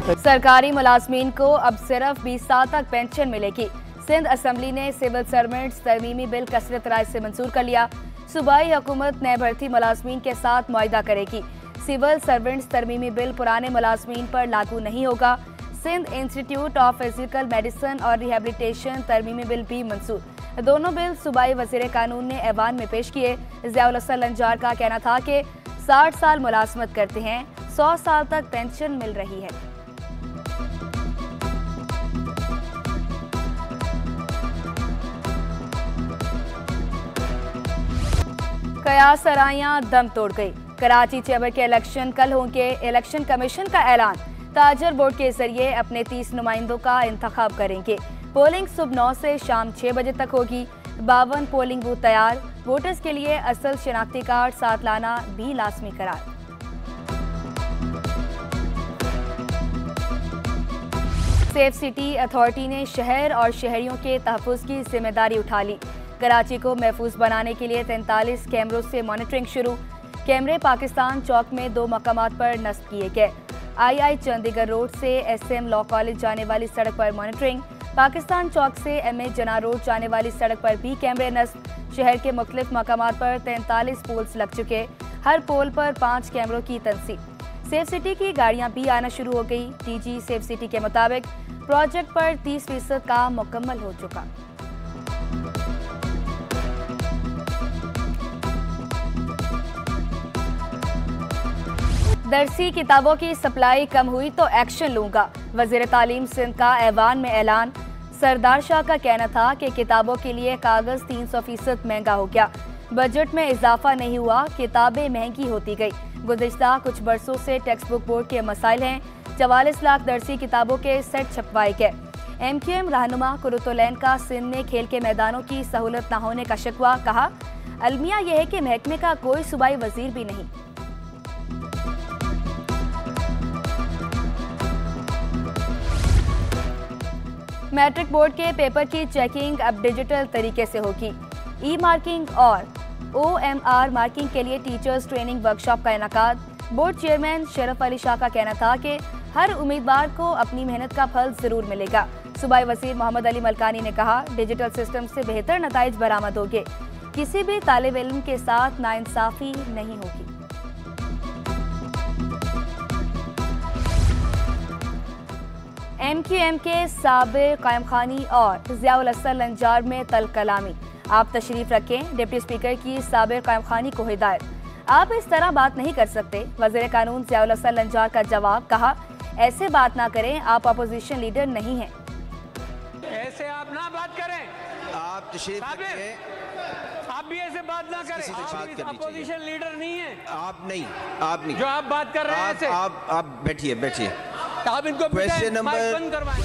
सरकारी मुलाजमीन को अब सिर्फ 20 साल तक पेंशन मिलेगी। सिंध असम्बली ने सिविल सर्वेंट्स तरमीमी बिल कसरत राय से मंजूर कर लिया। सूबाई हुकूमत नए भर्ती मुलाजमीन के साथ मुआहिदा करेगी। सिविल सर्वेंट्स तरमीमी बिल पुराने मुलाजमीन पर लागू नहीं होगा। Sindh institute of physical medicine और रिहेबिलिटेशन तरमीमी बिल भी मंजूर। दोनों बिल सूबाई वजीर कानून ने ऐवान में पेश किए। ज़ियाउल हसन लंजार का कहना था कि 60 साल मुलाजमत करते हैं, 100 साल तक पेंशन मिल रही है। कयास सराइयां दम तोड़ गई। कराची चैम्बर के इलेक्शन कल होंगे। इलेक्शन कमीशन का ऐलान, ताजर बोर्ड के जरिए अपने 30 नुमाइंदों का इंतखाब करेंगे। पोलिंग सुबह 9 से शाम 6 बजे तक होगी। 52 पोलिंग बूथ तैयार। वोटर्स के लिए असल शनाख्ती कार्ड साथ लाना भी लाजमी करार। सेफ सिटी अथॉरिटी ने शहर और शहरियों के तहफ़्फ़ुज़ की जिम्मेदारी उठा ली। कराची को महफूज बनाने के लिए 43 कैमरों से मॉनिटरिंग शुरू। कैमरे पाकिस्तान चौक में 2 मकामात पर नस्ब किए गए। आई चंडीगढ़ रोड से SM लॉ कॉलेज जाने वाली सड़क पर मॉनिटरिंग। पाकिस्तान चौक से MA जना रोड जाने वाली सड़क पर भी कैमरे नस्ब। शहर के मुख्तलिफ मकामात पर 43 पोल्स लग चुके। हर पोल पर 5 कैमरों की तनसीब। सेफ सिटी की गाड़ियां भी आना शुरू हो गई। DG सेफ सिटी के मुताबिक प्रोजेक्ट पर 30% काम मुकम्मल हो चुका। दरसी किताबों की सप्लाई कम हुई तो एक्शन लूंगा। वजीर तालीम सिंध का ऐवान में ऐलान। सरदार शाह का कहना था कि किताबों के लिए कागज 300% महंगा हो गया। बजट में इजाफा नहीं हुआ, किताबें महंगी होती गई। गुज़िश्ता कुछ बरसों से टेक्स्ट बुक बोर्ड के मसाइल हैं। 44 लाख दरसी किताबों के सेट छपवाए गए। MQM रहनुमा कुरुतुलैन का सिंध में खेल के मैदानों की सहूलत न होने का शिकवा। कहा, अलमिया यह है कि महकमे का कोई सूबाई वजीर भी नहीं। मैट्रिक बोर्ड के पेपर की चेकिंग अब डिजिटल तरीके से होगी। ई मार्किंग और OMR मार्किंग के लिए टीचर्स ट्रेनिंग वर्कशॉप का इनेकाद। बोर्ड चेयरमैन शरफ अली शाह का कहना था कि हर उम्मीदवार को अपनी मेहनत का फल जरूर मिलेगा। सूबाई वजीर मोहम्मद अली मलकानी ने कहा, डिजिटल सिस्टम से बेहतर नताइज बरामद होंगे। किसी भी तालिब इल्म के साथ नाइंसाफी नहीं होगी। MQM के साबिर कायम खानी और ज़ियाउल हसन लंजार में तल कलामी। आप तशरीफ रखें। डिप्टी स्पीकर की साबिर कायम खानी को हिदायत। आप इस तरह बात नहीं कर सकते। वज़ीर कानून ज़ियाउल हसन लंजार का जवाब। कहा, ऐसे बात ना करें, आप अपोजिशन लीडर नहीं हैं। ऐसे आप ना बात करें। आप तशरीफ रखें। आप भी ऐसे बात ना करें। आप अपोजिशन लीडर नहीं है। आप नहीं जो आप बात कर रहे हैं ऐसे। आप बैठिए। आप इनको क्वेश्चन नंबर बंद करवाएं।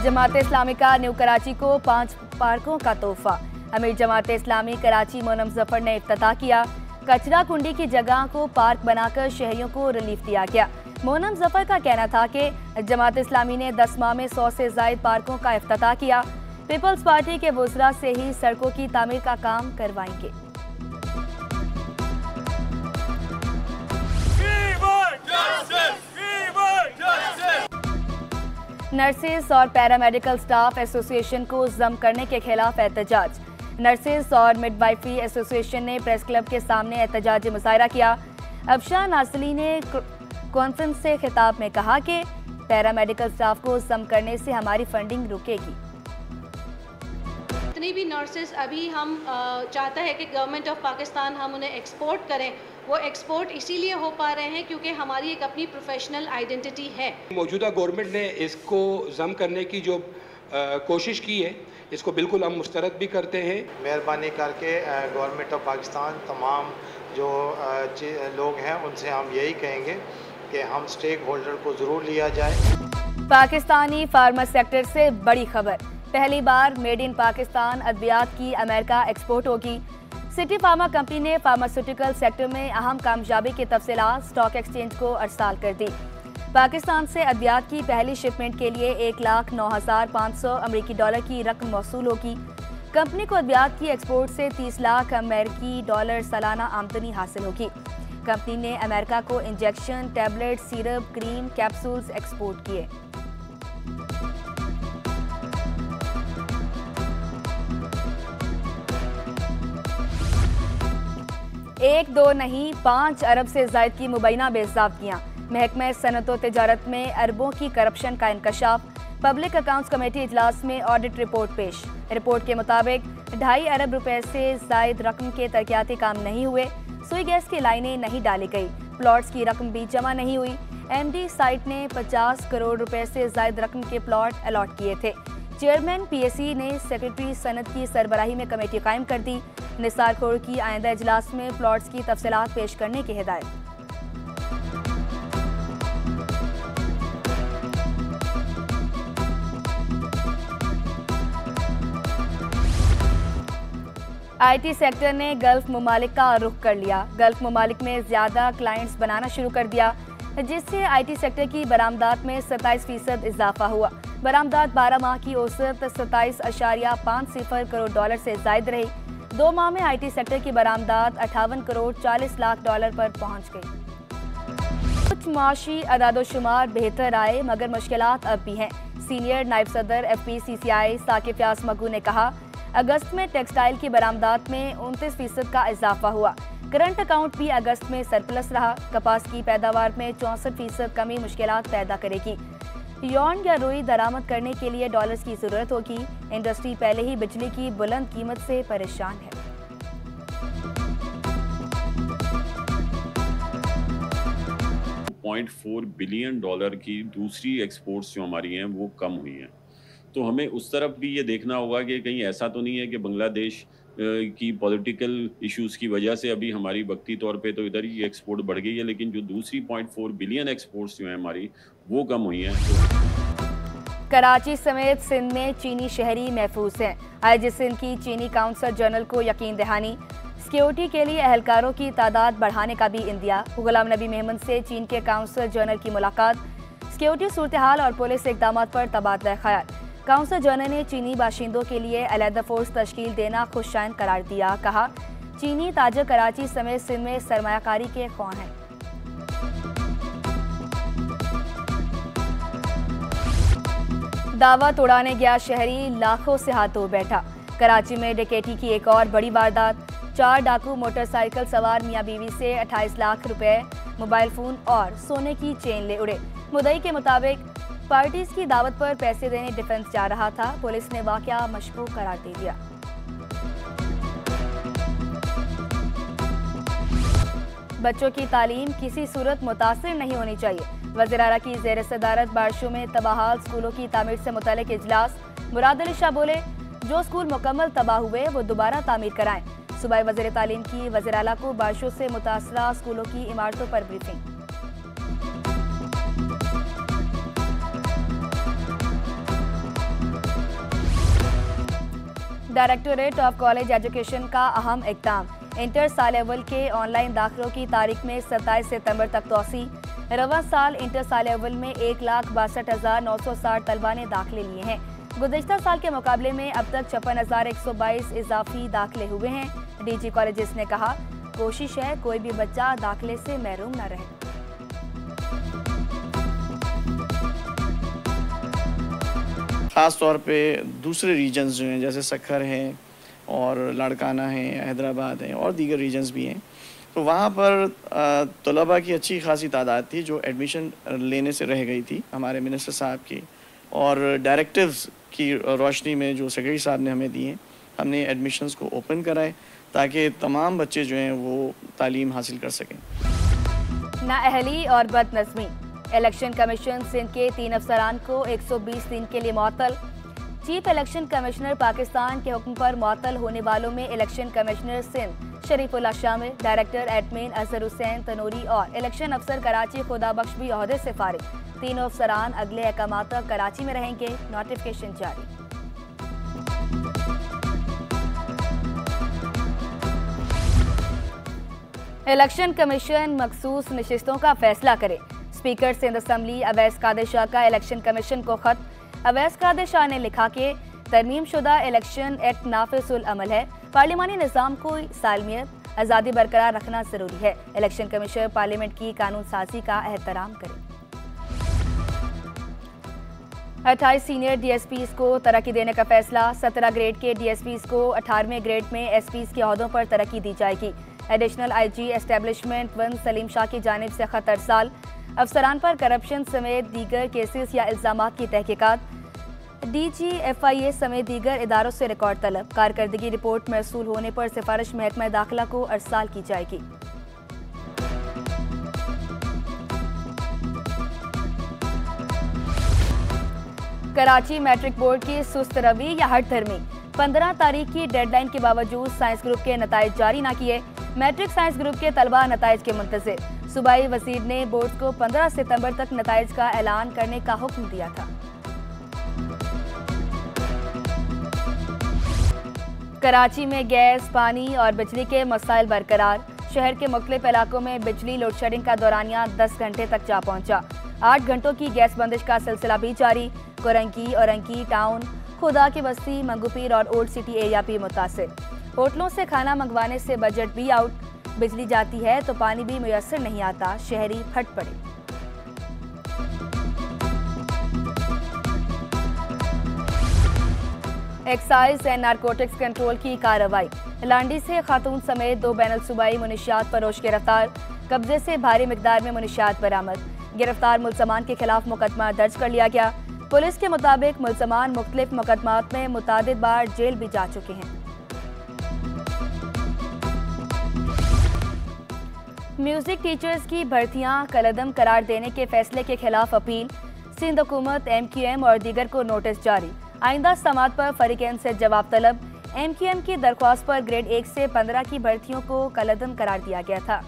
जमात इस्लामी का न्यू कराची को 5 पार्कों का तोहफा। अमीर जमात इस्लामी कराची मोनम जफर ने इफ्तिताह किया। कचरा कुंडी की जगह को पार्क बनाकर शहरियों को रिलीफ दिया गया। मोनम जफर का कहना था कि जमात इस्लामी ने 10 माह में 100 से ज़ायद पार्कों का इफ्तिताह किया। पीपल्स पार्टी के वुज़रा से ही सड़कों की तामीर का काम करवाएंगे। नर्सेज और पैरामेडिकल स्टाफ एसोसिएशन को जम करने के खिलाफ एहतजाज। नर्सेज और मिडवाइफरी एसोसिएशन ने प्रेस क्लब के सामने एहतजाजी मुजाहरा किया। अफशां नासली ने कॉन्फ्रेंस से खिताब में कहा कि पैरामेडिकल स्टाफ को जम करने से हमारी फंडिंग रुकेगी। जितनी भी नर्सेज अभी हम चाहता है कि गवर्नमेंट ऑफ पाकिस्तान हम उन्हें एक्सपोर्ट करें, वो एक्सपोर्ट इसीलिए हो पा रहे हैं क्योंकि हमारी एक अपनी प्रोफेशनल आइडेंटिटी है। मौजूदा गवर्नमेंट ने इसको जम करने की जो कोशिश की है, इसको बिल्कुल हम मुस्तरद भी करते हैं। मेहरबानी करके गवर्नमेंट ऑफ पाकिस्तान तमाम जो लोग हैं उनसे हम यही कहेंगे कि हम स्टेक होल्डर को ज़रूर लिया जाए। पाकिस्तानी फार्मा सेक्टर से बड़ी खबर। पहली बार मेड इन पाकिस्तान अद्वियात की अमेरिका एक्सपोर्ट होगी। सिटी फार्मा कंपनी ने फार्मास्यूटिकल सेक्टर में अहम कामयाबी की तफसीलात स्टॉक एक्सचेंज को अरसाल कर दी। पाकिस्तान से अद्वियात की पहली शिपमेंट के लिए $1,09,500 अमेरिकी डॉलर की रकम मौसूल होगी। कंपनी को अद्वियात की एक्सपोर्ट से $30 लाख अमेरिकी डॉलर सालाना आमदनी हासिल होगी। कंपनी ने अमेरिका को injection, tablet, syrup, cream, capsules export किए। एक दो नहीं 5 अरब से ज़ायद की मुबैना बेज़ाब्तियाँ। महकमा सनअत व तिजारत में अरबों की करप्शन का इंकशाफ। पब्लिक अकाउंट्स कमेटी इजलास में ऑडिट रिपोर्ट पेश। रिपोर्ट के मुताबिक 2.5 अरब रुपए से ज़ायद रकम के तरक्याती काम नहीं हुए। सुई गैस की लाइनें नहीं डाली गई। प्लॉट्स की रकम भी जमा नहीं हुई। एमडी साइट ने 50 करोड़ रुपए से ज़ायद रकम के प्लॉट अलॉट किए थे। चेयरमैन पीएससी ने सेक्रेटरी सनत की सरबराही में कमेटी कायम कर दी। निसार खोर की आइंदा इजलास में प्लॉट्स की तफसीलात पेश करने की हिदायत। आईटी सेक्टर ने गल्फ ममालिक का रुख कर लिया। गल्फ ममालिक में ज्यादा क्लाइंट्स बनाना शुरू कर दिया, जिससे आईटी सेक्टर की बरामदात में 27% इजाफा हुआ। बरामदात 12 माह की औसत 27.50 करोड़ डॉलर से जायद रही। 2 माह में आईटी सेक्टर की बरामदात 58 करोड़ 40 लाख डॉलर पर पहुंच गई। कुछ माशी अदादोशुमार बेहतर आए, मगर मुश्किलात अब भी हैं। सीनियर नायब सदर FPCCI साकिब व्यास मगू ने कहा, अगस्त में टेक्सटाइल की बरामदात में 29% का इजाफा हुआ। करंट अकाउंट भी अगस्त में सरप्लस रहा। कपास की पैदावार में 64% कमी मुश्किलात पैदा करेगी। यौन या रुई दरामद करने के लिए डॉलर्स की जरूरत होगी। इंडस्ट्री पहले ही बिजली की बुलंद कीमत से परेशान है। $4 बिलियन की दूसरी एक्सपोर्ट्स जो हमारी हैं वो कम हुई हैं। तो हमें उस तरफ भी ये देखना होगा कि कहीं ऐसा तो नहीं है कि बांग्लादेश की पॉलिटिकल इश्यूज की वजह से अभी हमारी वक्ती तौर पे तो इधर ही एक्सपोर्ट बढ़ गई है, लेकिन जो दूसरी 0.4 बिलियन एक्सपोर्ट्स जो हैं हमारी वो कम हुई हैं। कराची समेत सिंध में चीनी शहरी महफूज हैं। IG सिंध की चीनी काउंसलर जनरल को यकीन दहानी। सिक्योरिटी के लिए एहलकारों की तादाद बढ़ाने का भी इंदिया। गुलाम नबी मेहमद से चीन के काउंसलर जनरल की मुलाकात। सिक्योरिटी सूरत हाल और पुलिस इकदाम पर तबादला ख्याल। काउंसलर जनरल ने चीनी बाशिंदों के लिए अलहदा फोर्स तश्कील देना खुशशाइन करार दिया। कहा, चीनी ताजर कराची समेत सिंध में सरमायाकारी के ख्वाह हैं। दावत उड़ाने गया शहरी लाखों से हाथों बैठा। कराची में डकैती की एक और बड़ी वारदात। 4 डाकू मोटरसाइकिल सवार मियां बीवी से 28 लाख रुपए, मोबाइल फोन और सोने की चेन ले उड़े। मुद्दई के मुताबिक पार्टीज की दावत पर पैसे देने डिफेंस जा रहा था। पुलिस ने वाकया मशकूक करार दे दिया। बच्चों की तालीम किसी सूरत मुतासिर नहीं होनी चाहिए। वज़ीर आला की ज़ेर सदारत बारिशों में तबाहाल स्कूलों की तामीर से मुतल्लिक इजलास। मुराद अली शाह बोले, जो स्कूल मुकम्मल तबाह हुए वो दोबारा तामीर कराएं। सूबाई वज़ीर तालीम की वज़ीर आला को बारिशों से मुतासरा स्कूलों की इमारतों पर briefing. Directorate of college education का अहम इक़दाम। इंटर साल अव्वल के ऑनलाइन दाखिलों की तारीख में 27 सितंबर तक तोसी। रवां साल इंटर साल अव्वल में 1,62,960 तलबा ने दाखिले लिए हैं। गुज़िश्ता साल के मुकाबले में अब तक 56,122 इजाफी दाखिले हुए हैं। DG कॉलेजेस ने कहा, कोशिश है कोई भी बच्चा दाखिले से महरूम न रहे। ख़ास तौर पे दूसरे रीजन्स जो हैं, जैसे सखर हैं और लाड़काना हैं, हैदराबाद हैं और दीगर रीजन्स भी हैं, तो वहाँ पर तलबा की अच्छी खासी तादाद थी जो एडमिशन लेने से रह गई थी। हमारे मिनिस्टर साहब की और डायरेक्टिव्स की रोशनी में जो सेक्रेटरी साहब ने हमें दिए, हमने एडमिशन्स को ओपन कराए ताकि तमाम बच्चे जो हैं वो तालीम हासिल कर सकें। नाअहली और बदनज़मी। इलेक्शन कमीशन सिंध के 3 अफसरान को 120 दिन के लिए मुअत्तल। चीफ इलेक्शन कमिश्नर पाकिस्तान के हुक्म पर मुअत्तल होने वालों में इलेक्शन कमिश्नर सिंध शरीफुल्लाह शामिल, डायरेक्टर एडमिन अजहर हुसैन तनूरी और इलेक्शन अफसर कराची खुदाबख्श भी ओहदे से फारिग। तीनों अफसरान अगले अहकाम तक कराची में रहेंगे। नोटिफिकेशन जारी। इलेक्शन कमीशन मखसूस नशिस्तों का फैसला करे। स्पीकर सिंध असम्बली अवैस कादिर शाह का इलेक्शन कमीशन को खत। अवैस कादिर शाह ने लिखा कि तरमीम शुदा इलेक्शन एक्ट नाफिजुल अमल है। पार्लिमानी निज़ाम को सालमियत, आज़ादी बरकरार रखना जरूरी है। इलेक्शन कमीशन पार्लियामेंट की कानून साजी का एहतराम करे। 28 सीनियर डीएसपीज को तरक्की देने का फैसला। 17 ग्रेड के डीएसपीज को 18वें ग्रेड में एसपीज के ओहदों पर तरक्की दी जाएगी। Additional IG establishment 1 Salim Shah की जानिब से खत अरसाल। अफसरान पर करप्शन समेत दीगर केसेस या इल्जामात की तहकीकात। DGFIA समेत दीगर इदारों से रिकॉर्ड तलब। कारकर्दगी रिपोर्ट मौसूल होने पर सिफारिश महकमा दाखिला को अरसाल की जाएगी। कराची मैट्रिक बोर्ड की सुस्त रवि या हट धर्मी। 15 तारीख की डेडलाइन के बावजूद साइंस ग्रुप के नताइज जारी न किए। मैट्रिक साइंस ग्रुप के तलबा नताइज के मुंतज़िर। सूबाई वजीर ने बोर्ड को 15 सितंबर तक नताइज का ऐलान करने का हुक्म दिया था। कराची में गैस, पानी और बिजली के मसाइल बरकरार। शहर के मुख्तलिफ इलाकों में बिजली लोड शेडिंग का दौरानिया 10 घंटे तक जा पहुंचा। 8 घंटों की गैस बंदिश का सिलसिला भी जारी। कोरंकी, औरंकी टाउन, खुदा की बस्ती, मंगूपीर और ओल्ड सिटी एरिया भी मुतासिर। होटलों से खाना मंगवाने से बजट भी आउट। बिजली जाती है तो पानी भी मुयस्सर नहीं आता। शहरी फट पड़े। एक्साइज एंड नारकोटिक्स कंट्रोल की कार्रवाई। लांडी से खातून समेत 2 बैनुल सूबाई मुनशियात फरोश गिरफ्तार। कब्जे से भारी मिकदार में मुनशियात बरामद। गिरफ्तार मुलजमान के खिलाफ मुकदमा दर्ज कर लिया गया। पुलिस के मुताबिक मुलजमान मुख्तलिफ मुकदमात में मुतादिद बार जेल भी जा चुके हैं। म्यूजिक टीचर्स की भर्तियां कलअदम करार देने के फैसले के खिलाफ अपील। सिंध हुकूमत MQM और दीगर को नोटिस जारी। आइंदा समात पर फरीकैन से जवाब तलब। MQM की दरख्वास्त पर ग्रेड 1 से 15 की भर्तियों को कलअदम करार दिया गया था।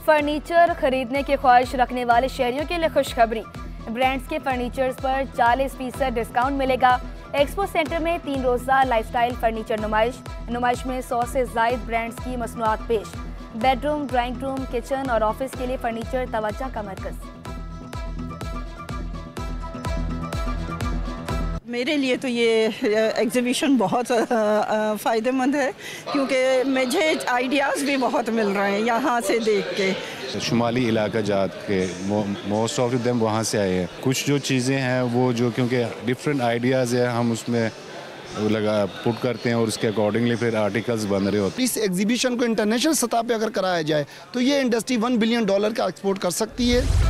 फर्नीचर खरीदने की ख्वाहिश रखने वाले शहरियों के लिए खुशखबरी। ब्रांड्स के फर्नीचर्स पर 40% डिस्काउंट मिलेगा। एक्सपो सेंटर में 3 रोज़ा लाइफस्टाइल फर्नीचर नुमाइश में 100 से ज़ायद ब्रांड्स की मसनूआत पेश। बेडरूम, ड्राइंग रूम, किचन और ऑफिस के लिए फर्नीचर तवज्जो का मरकज़। मेरे लिए तो ये एग्जीबिशन बहुत फ़ायदेमंद है क्योंकि मुझे आइडियाज़ भी बहुत मिल रहे हैं यहाँ से देख के। शुमाली इलाका जात के मोस्ट ऑफ देम वहाँ से आए हैं। कुछ जो चीज़ें हैं वो जो क्योंकि डिफरेंट आइडियाज़ है हम उसमें लगा पुट करते हैं और उसके अकॉर्डिंगली फिर आर्टिकल्स बन रहे होते हैं। इस एग्जीबिशन को इंटरनेशनल सतह पे अगर कराया जाए तो ये इंडस्ट्री $1 बिलियन का एक्सपोर्ट कर सकती है।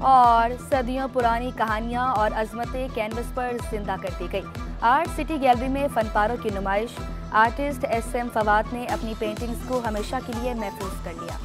और सदियों पुरानी कहानियां और अजमतें कैनवस पर जिंदा कर दी गई। आर्ट सिटी गैलरी में फनपारों की नुमाइश। आर्टिस्ट SM फवाद ने अपनी पेंटिंग्स को हमेशा के लिए महफूज कर लिया।